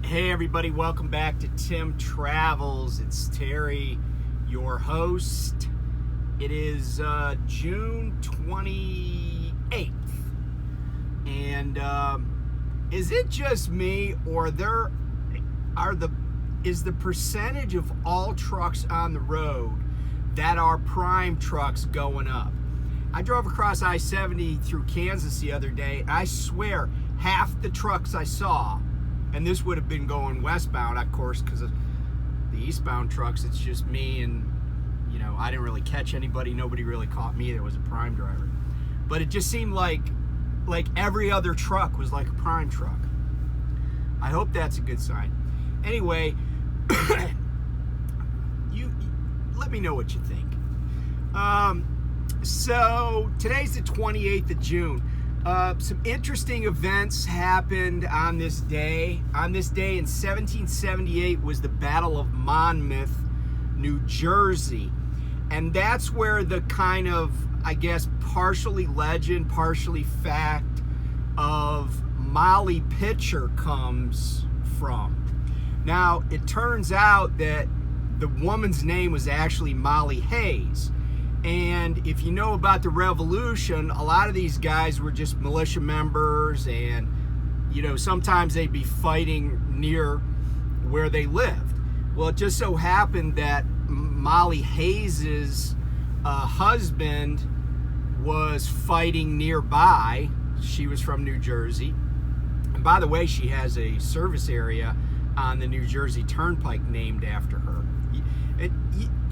Hey everybody, welcome back to Tim Travels. It's Terry, your host. It is June 28th. And is it just me, or is the percentage of all trucks on the road that are prime trucks going up? I drove across I-70 through Kansas the other day. I swear half the trucks I saw, and this would have been going westbound, of course, because of the eastbound trucks, it's just me and, I didn't really catch anybody. Nobody really caught me. There was a prime driver. But it just seemed like every other truck was like a prime truck. I hope that's a good sign. Anyway, you let me know what you think. So today's the 28th of June. Some interesting events happened on this day. On this day in 1778 was the Battle of Monmouth, New Jersey. And that's where the kind of, I guess, partially legend, partially fact of Molly Pitcher comes from. Now, it turns out that the woman's name was actually Molly Hayes. And if you know about the Revolution, a lot of these guys were just militia members, and sometimes they'd be fighting near where they lived. Well, it just so happened that Molly Hayes's husband was fighting nearby. She was from New Jersey, and by the way, she has a service area on the New Jersey Turnpike named after her.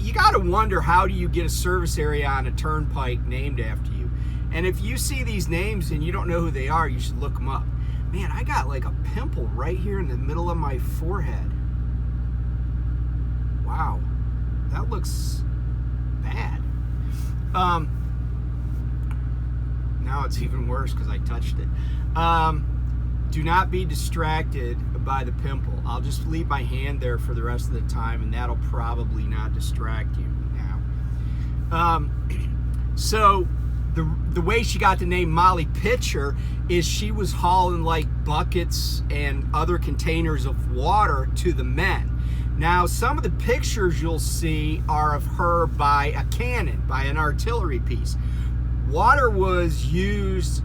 You got to wonder, how do you get a service area on a turnpike named after you? And if you see these names and you don't know who they are, you should look them up. Man, I got like a pimple right here in the middle of my forehead. Wow, that looks bad. Now it's even worse because I touched it. Do not be distracted by the pimple. I'll just leave my hand there for the rest of the time, and that'll probably not distract you now. So the way she got the name Molly Pitcher is she was hauling like buckets and other containers of water to the men. Now, some of the pictures you'll see are of her by a cannon, by an artillery piece. Water was used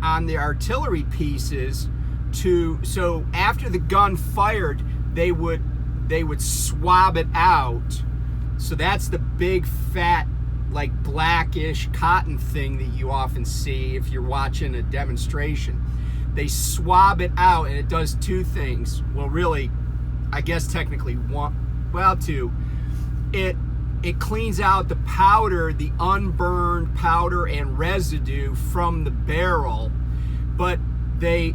on the artillery pieces so after the gun fired, they would swab it out. So that's the big fat, like blackish cotton thing that you often see if you're watching a demonstration. They swab it out, and it does two things. Well, really, I guess technically one. Well, two. It cleans out the powder, the unburned powder and residue from the barrel, but they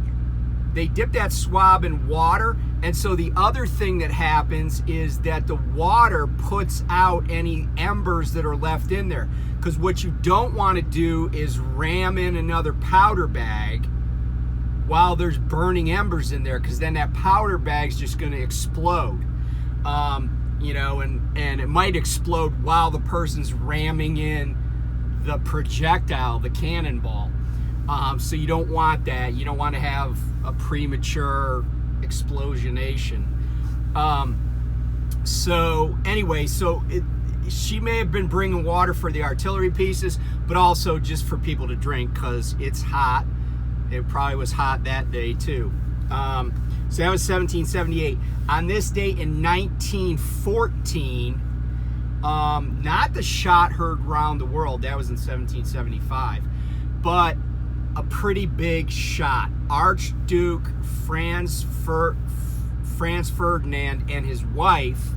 dip that swab in water, and so the other thing that happens is that the water puts out any embers that are left in there, because what you don't want to do is ram in another powder bag while there's burning embers in there, because then that powder bag's just going to explode. And it might explode while the person's ramming in the projectile, the cannonball. So you don't want that. You don't want to have a premature explosionation. She may have been bringing water for the artillery pieces, but also just for people to drink, because it's hot. It probably was hot that day too. So that was 1778. On this date in 1914, not the shot heard round the world, that was in 1775, but a pretty big shot. Archduke Franz Ferdinand and his wife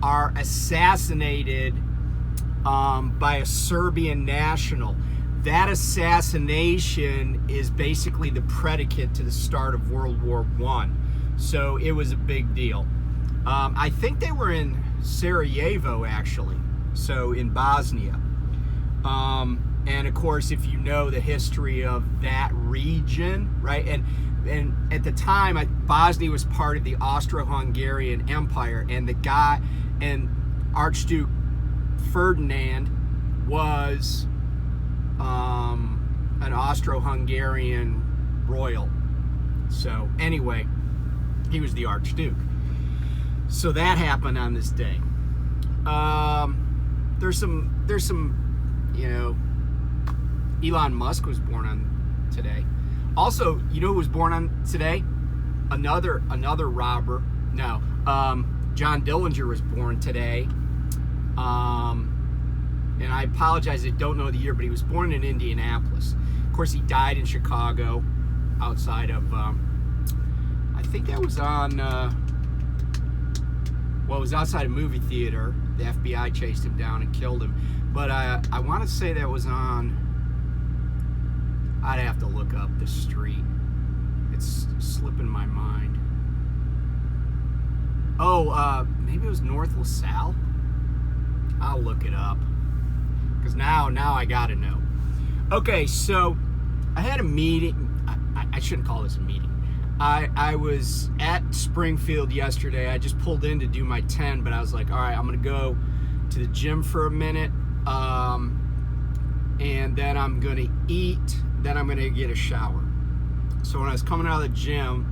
are assassinated by a Serbian national. That assassination is basically the predicate to the start of World War I. So it was a big deal. I think they were in Sarajevo, actually, so in Bosnia. And of course, if you know the history of that region, right? And at the time, Bosnia was part of the Austro-Hungarian Empire, and Archduke Ferdinand was an Austro-Hungarian royal. So anyway, He was the Archduke. So that happened on this day. There's some, you know, Elon Musk was born on today. Also, you know who was born on today? Another robber. No, John Dillinger was born today. And I apologize, I don't know the year, but he was born in Indianapolis. Of course, he died in Chicago, outside of, I think that was on, well, it was outside a movie theater. The FBI chased him down and killed him. But I want to say that was on, I'd have to look up the street. It's slipping my mind. Oh, maybe it was North LaSalle? I'll look it up. Because now I gotta know. Okay, so I had a meeting. I shouldn't call this a meeting. I was at Springfield yesterday. I just pulled in to do my 10, but I was like, all right, I'm gonna go to the gym for a minute, and then I'm gonna eat. Then I'm gonna get a shower. So when I was coming out of the gym,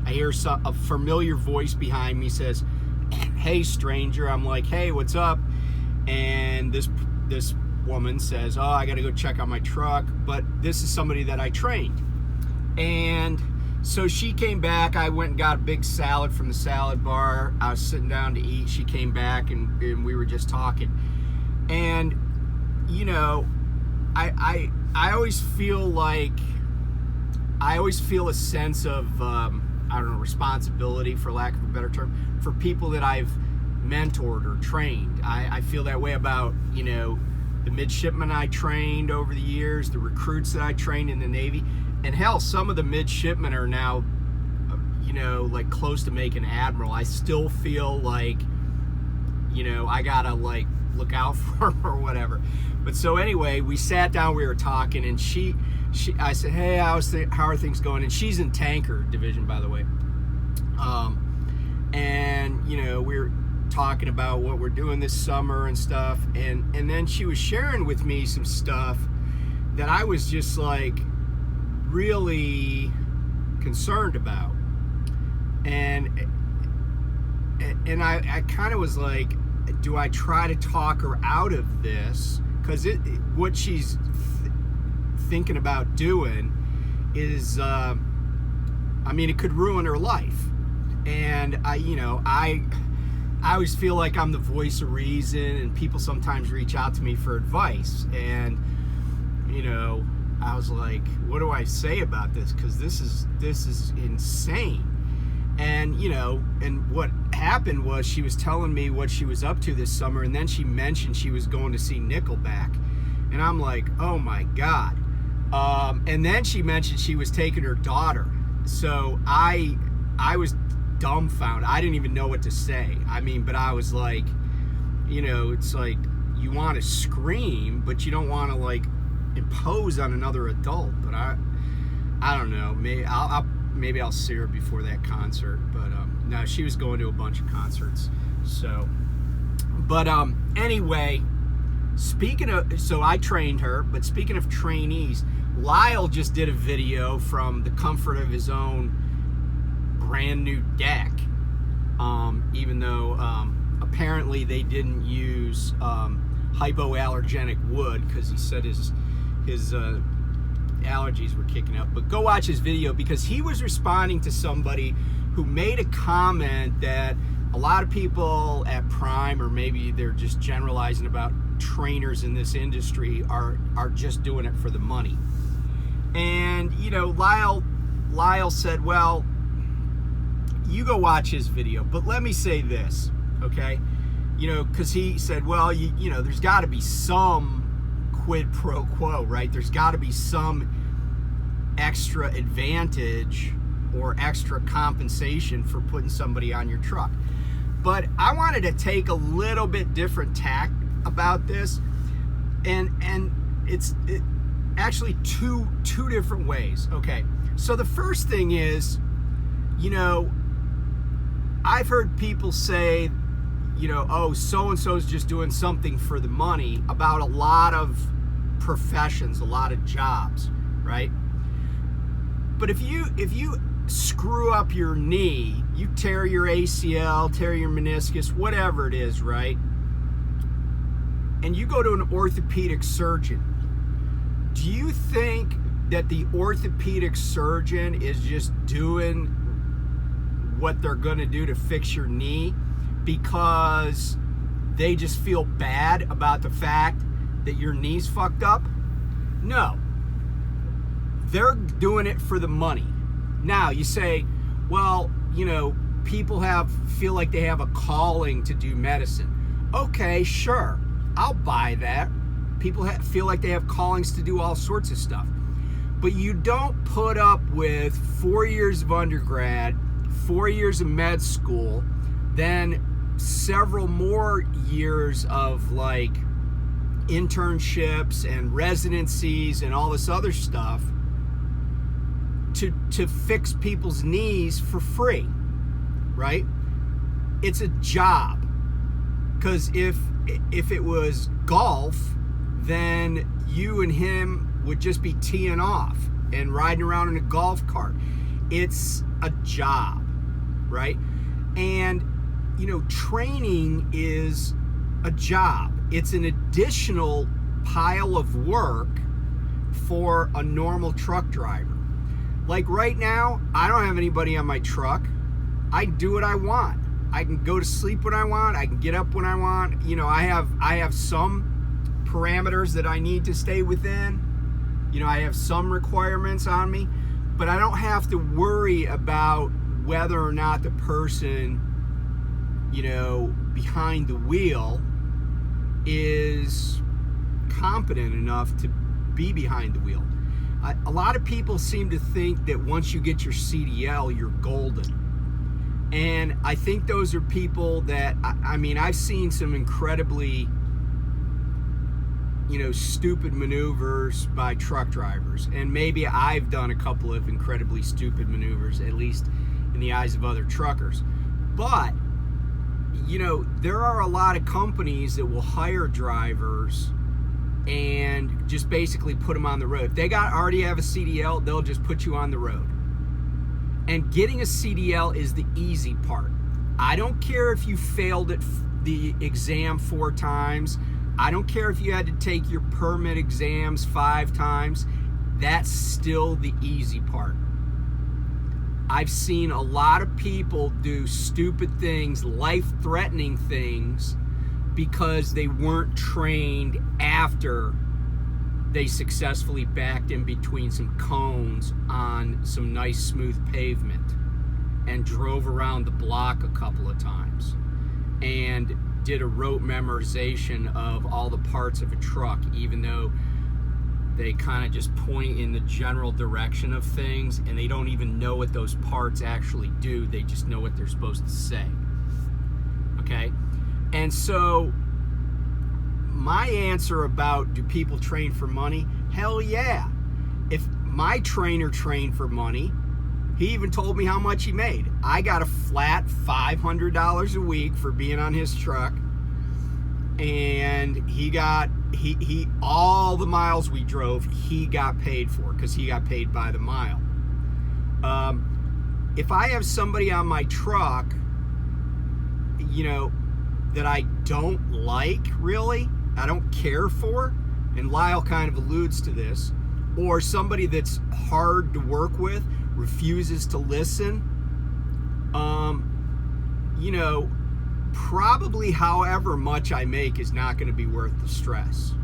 I hear a familiar voice behind me says, "Hey, stranger." I'm like, "Hey, what's up?" And this woman says, "Oh, I got to go check on my truck." But this is somebody that I trained. And so she came back. I went and got a big salad from the salad bar. I was sitting down to eat. She came back and we were just talking. And, you know, I always feel like, I always feel a sense of, I don't know, responsibility, for lack of a better term, for people that I've mentored or trained. I feel that way about, you know, the midshipmen I trained over the years, the recruits that I trained in the Navy, and hell, some of the midshipmen are now, you know, like close to making admiral. I still feel like, you know, I gotta like look out for them or whatever. But so anyway, we sat down, we were talking, and I said, "Hey, how are things going?" And she's in tanker division, by the way. And you know, we're talking about what we're doing this summer and stuff, and then she was sharing with me some stuff that I was just like really concerned about, and I kind of was like, do I try to talk her out of this? Because what she's thinking about doing is, I mean, it could ruin her life. And I always feel like I'm the voice of reason, and people sometimes reach out to me for advice. And, you know, I was like, what do I say about this? Because this is insane. And, you know, and what happened was she was telling me what she was up to this summer, and then she mentioned she was going to see Nickelback. And I'm like, oh my God. And then she mentioned she was taking her daughter. So I was dumbfounded. I didn't even know what to say. I mean, but I was like, you know, it's like you want to scream, but you don't want to like impose on another adult. But I don't know. Maybe I'll see her before that concert. But no, she was going to a bunch of concerts. So, but anyway, so I trained her. But speaking of trainees, Lyle just did a video from the comfort of his own brand new deck, even though apparently they didn't use hypoallergenic wood, because he said his allergies were kicking up. But go watch his video, because he was responding to somebody who made a comment that a lot of people at Prime, or maybe they're just generalizing about trainers in this industry, are just doing it for the money. And you know, Lyle said, well, you go watch his video, but let me say this, okay? You know, because he said, well, you know, there's got to be some quid pro quo, right? There's got to be some extra advantage or extra compensation for putting somebody on your truck. But I wanted to take a little bit different tack about this, and it's actually two different ways. Okay, so the first thing is, you know, I've heard people say, you know, oh, so-and-so's just doing something for the money, about a lot of professions, a lot of jobs, right? But if you screw up your knee, you tear your ACL, tear your meniscus, whatever it is, right? And you go to an orthopedic surgeon, do you think that the orthopedic surgeon is just doing what they're going to do to fix your knee because they just feel bad about the fact that your knee's fucked up? No. They're doing it for the money. Now, you say, well, you know, people feel like they have a calling to do medicine. Okay, sure. I'll buy that. People feel like they have callings to do all sorts of stuff. But you don't put up with 4 years of undergrad, 4 years of med school, then several more years of like internships and residencies and all this other stuff to fix people's knees for free, right? It's a job. Because if it was golf, then you and him would just be teeing off and riding around in a golf cart. It's a job, right? And, you know, training is a job. It's an additional pile of work for a normal truck driver. Like right now, I don't have anybody on my truck. I do what I want. I can go to sleep when I want. I can get up when I want. You know, I have some parameters that I need to stay within. You know, I have some requirements on me, but I don't have to worry about whether or not the person, you know, behind the wheel is competent enough to be behind the wheel. A lot of people seem to think that once you get your CDL, you're golden. And I think those are people that, I mean, I've seen some incredibly, you know, stupid maneuvers by truck drivers. And maybe I've done a couple of incredibly stupid maneuvers, at least in the eyes of other truckers. But, you know, there are a lot of companies that will hire drivers and just basically put them on the road. If they already have a CDL, they'll just put you on the road. And getting a CDL is the easy part. I don't care if you failed the exam 4 times. I don't care if you had to take your permit exams 5 times. That's still the easy part. I've seen a lot of people do stupid things, life-threatening things, because they weren't trained after they successfully backed in between some cones on some nice smooth pavement and drove around the block a couple of times and did a rote memorization of all the parts of a truck, even though they kind of just point in the general direction of things and they don't even know what those parts actually do. They just know what they're supposed to say. Okay? And so my answer about do people train for money? Hell yeah. If my trainer trained for money, he even told me how much he made. I got a flat $500 a week for being on his truck. And he all the miles we drove, he got paid for because he got paid by the mile. If I have somebody on my truck, you know, that I don't like, really, I don't care for, and Lyle kind of alludes to this, or somebody that's hard to work with, refuses to listen, you know, probably however much I make is not going to be worth the stress.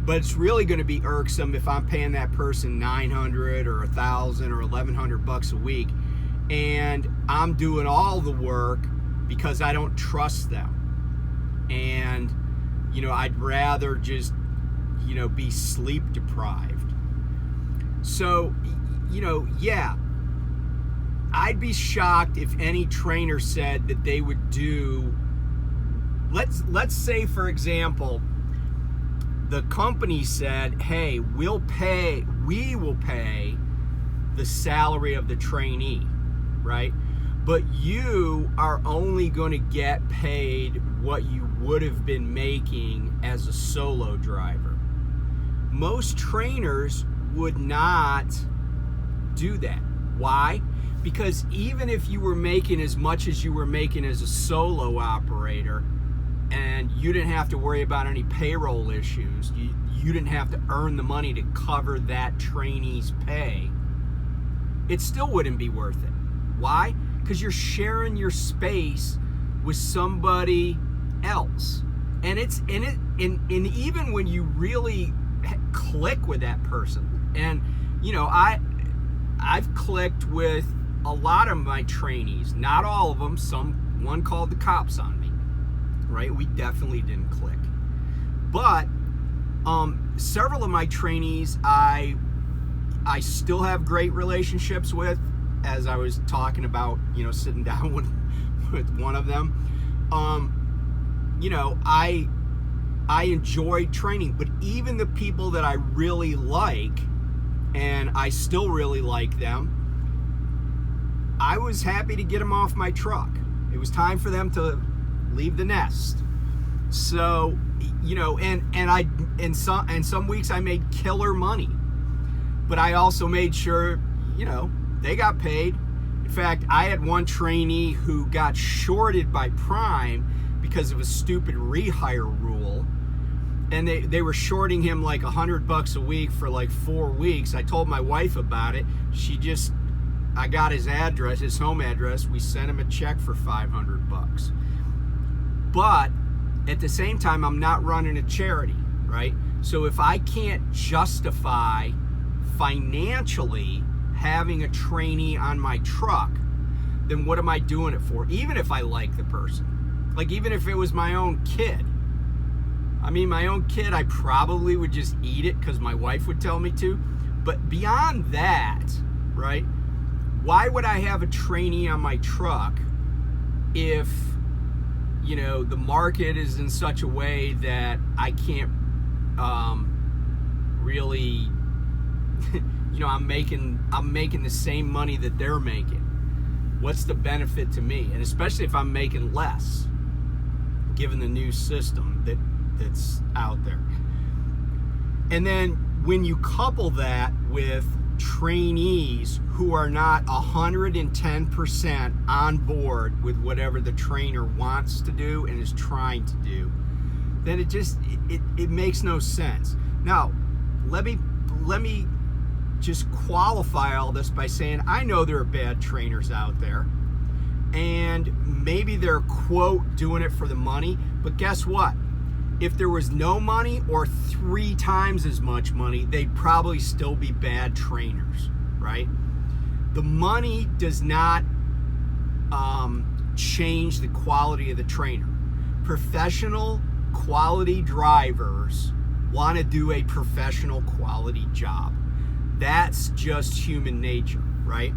But it's really going to be irksome if I'm paying that person $900 or $1,000 or $1,100 a week, and I'm doing all the work because I don't trust them. And, you know, I'd rather just, you know, be sleep deprived. So, you know, yeah, I'd be shocked if any trainer said that they would do, let's say, for example, the company said, hey, we will pay the salary of the trainee, right? But you are only going to get paid what you would have been making as a solo driver. Most trainers would not do that. Why? Because even if you were making as much as you were making as a solo operator, and you didn't have to worry about any payroll issues, you didn't have to earn the money to cover that trainee's pay, it still wouldn't be worth it. Why? Because you're sharing your space with somebody else. And even when you really click with that person, and I've clicked with a lot of my trainees, not all of them. One called the cops on me, right? We definitely didn't click. But several of my trainees I still have great relationships with, as I was talking about, sitting down with one of them. I enjoyed training, but even the people that I really like, and I still really like them, I was happy to get them off my truck. It was time for them to leave the nest. So, and some weeks I made killer money, but I also made sure, they got paid. In fact, I had one trainee who got shorted by Prime because of a stupid rehire rule, and they were shorting him like $100 a week for like 4 weeks. I told my wife about it. I got his address, his home address. We sent him a check for $500. But at the same time, I'm not running a charity, right? So if I can't justify financially having a trainee on my truck, then what am I doing it for? Even if I like the person, like even if it was my own kid. I mean, my own kid, I probably would just eat it because my wife would tell me to. But beyond that, right? Why would I have a trainee on my truck if, the market is in such a way that I can't really, I'm making the same money that they're making. What's the benefit to me? And especially if I'm making less, given the new system that's out there. And then when you couple that with trainees who are not 110% on board with whatever the trainer wants to do and is trying to do, then it makes no sense. Now, let me just qualify all this by saying I know there are bad trainers out there, and maybe they're, quote, doing it for the money, but guess what? If there was no money or 3 times as much money, they'd probably still be bad trainers, right? The money does not change the quality of the trainer. Professional quality drivers want to do a professional quality job. That's just human nature, right?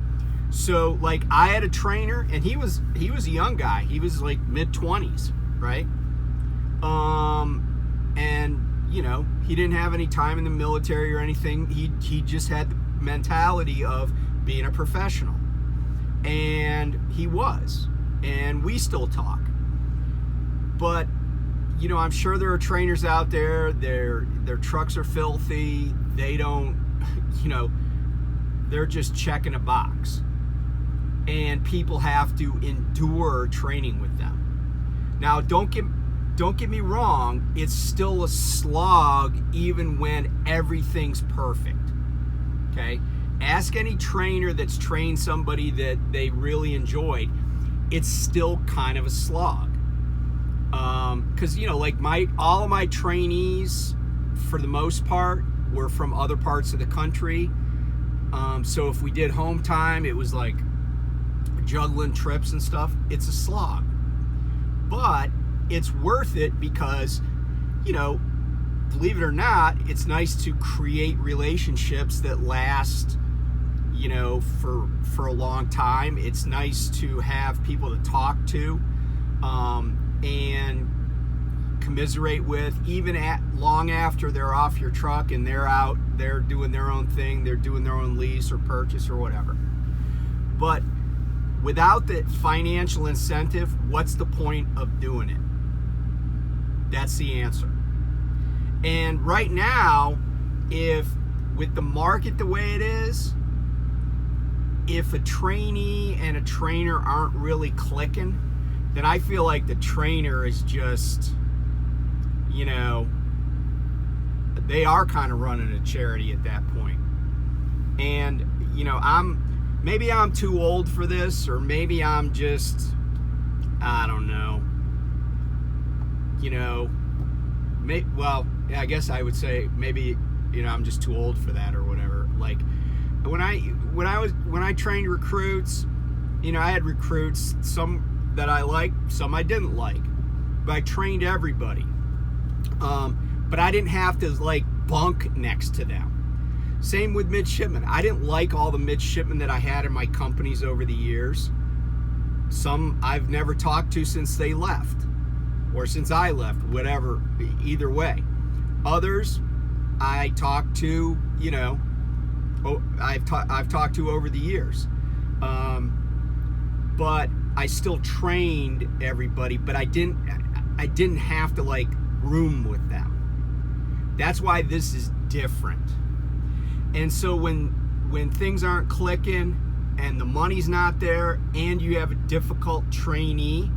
So, like, I had a trainer, and he was a young guy. He was like mid-20s, right? And he didn't have any time in the military or anything. He just had the mentality of being a professional, and he was, and we still talk. But I'm sure there are trainers out there. Their trucks are filthy. They don't, they're just checking a box, and people have to endure training with them. Now, don't get me wrong, it's still a slog even when everything's perfect, okay? Ask any trainer that's trained somebody that they really enjoyed. It's still kind of a slog. Because, all of my trainees, for the most part, were from other parts of the country. So if we did home time, it was like juggling trips and stuff. It's a slog. But it's worth it because, believe it or not, it's nice to create relationships that last, for a long time. It's nice to have people to talk to and commiserate with, even long after they're off your truck and they're doing their own thing, they're doing their own lease or purchase or whatever. But without the financial incentive, what's the point of doing it? That's the answer. And right now, if with the market the way it is, if a trainee and a trainer aren't really clicking, then I feel like the trainer is just, you know, they are kind of running a charity at that point. And, you know, maybe I'm too old for this, or maybe I'm just, I don't know, you know, well, I guess I would say maybe, you know, I'm just too old for that or whatever. Like, when I trained recruits, you know, I had recruits, some that I liked, some I didn't like, but I trained everybody. But I didn't have to like bunk next to them. Same with midshipmen. I didn't like all the midshipmen that I had in my companies over the years. Some I've never talked to since they left, or since I left, whatever, either way. Others I talked to, you know, I've talked to over the years. But I still trained everybody, but I didn't have to like room with them. That's why this is different. And so when things aren't clicking and the money's not there and you have a difficult trainee,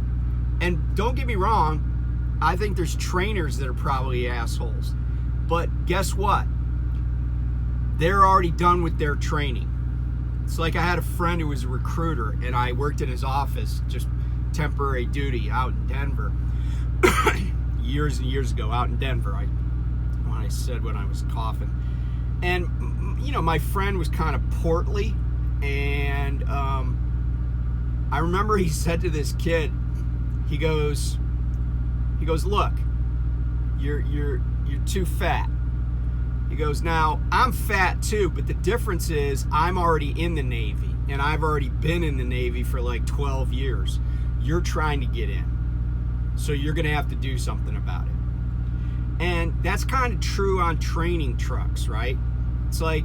and don't get me wrong, I think there's trainers that are probably assholes. But guess what? They're already done with their training. It's like I had a friend who was a recruiter, and I worked in his office, just temporary duty out in Denver. Years and years ago, out in Denver, when I said when I was coughing. And, you know, my friend was kind of portly, and I remember he said to this kid, he goes, look, you're too fat. He goes, now, I'm fat too, but the difference is I'm already in the Navy, and I've already been in the Navy for like 12 years. You're trying to get in, so you're going to have to do something about it. And that's kind of true on training trucks, right? It's like,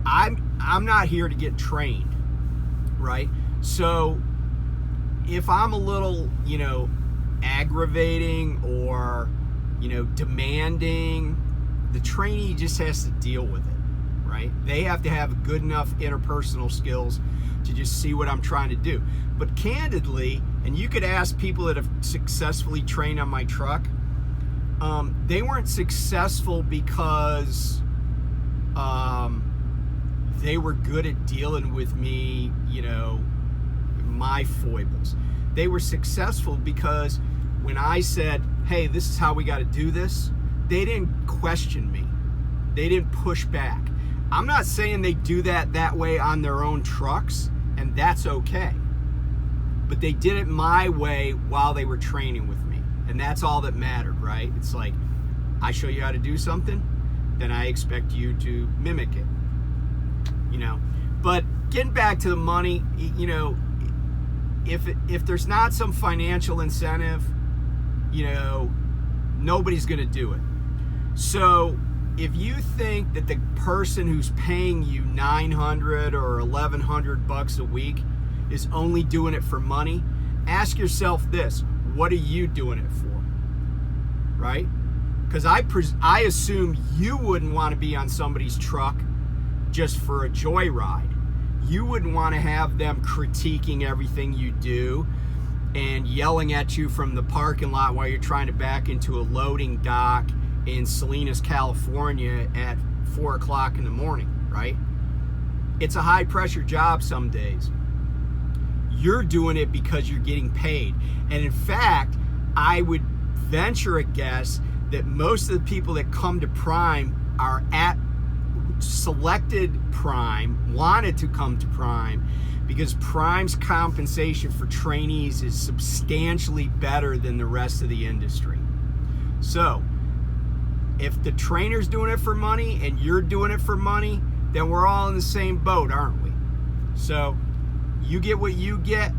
I'm not here to get trained, right? So if I'm a little, you know, aggravating or, you know, demanding, the trainee just has to deal with it, right? They have to have good enough interpersonal skills to just see what I'm trying to do. But candidly, and you could ask people that have successfully trained on my truck, they weren't successful because they were good at dealing with me, you know, my foibles. They were successful because when I said, hey, this is how we got to do this, they didn't question me. They didn't push back. I'm not saying they do that way on their own trucks, and that's okay. But they did it my way while they were training with me. And that's all that mattered, right? It's like, I show you how to do something, then I expect you to mimic it. You know? But getting back to the money, you know, if there's not some financial incentive, you know, nobody's going to do it. So if you think that the person who's paying you $900 or $1,100 a week is only doing it for money, ask yourself this: what are you doing it for? Right? Because I assume you wouldn't want to be on somebody's truck just for a joyride. You wouldn't want to have them critiquing everything you do and yelling at you from the parking lot while you're trying to back into a loading dock in Salinas, California at 4 o'clock in the morning, right? It's a high pressure job some days. You're doing it because you're getting paid. And in fact, I would venture a guess that most of the people that come to Prime are at selected Prime, wanted to come to Prime, because Prime's compensation for trainees is substantially better than the rest of the industry. So, if the trainer's doing it for money and you're doing it for money, then we're all in the same boat, aren't we? So, you get what you get,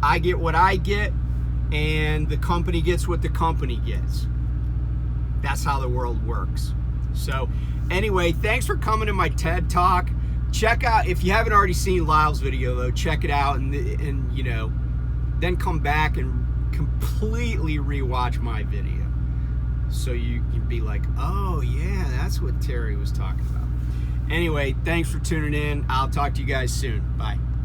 I get what I get, and the company gets what the company gets. That's how the world works. So, anyway, thanks for coming to my TED Talk. Check out, if you haven't already seen Lyle's video though, check it out and you know, then come back and completely rewatch my video. So you can be like, oh yeah, that's what Terry was talking about. Anyway, thanks for tuning in. I'll talk to you guys soon. Bye.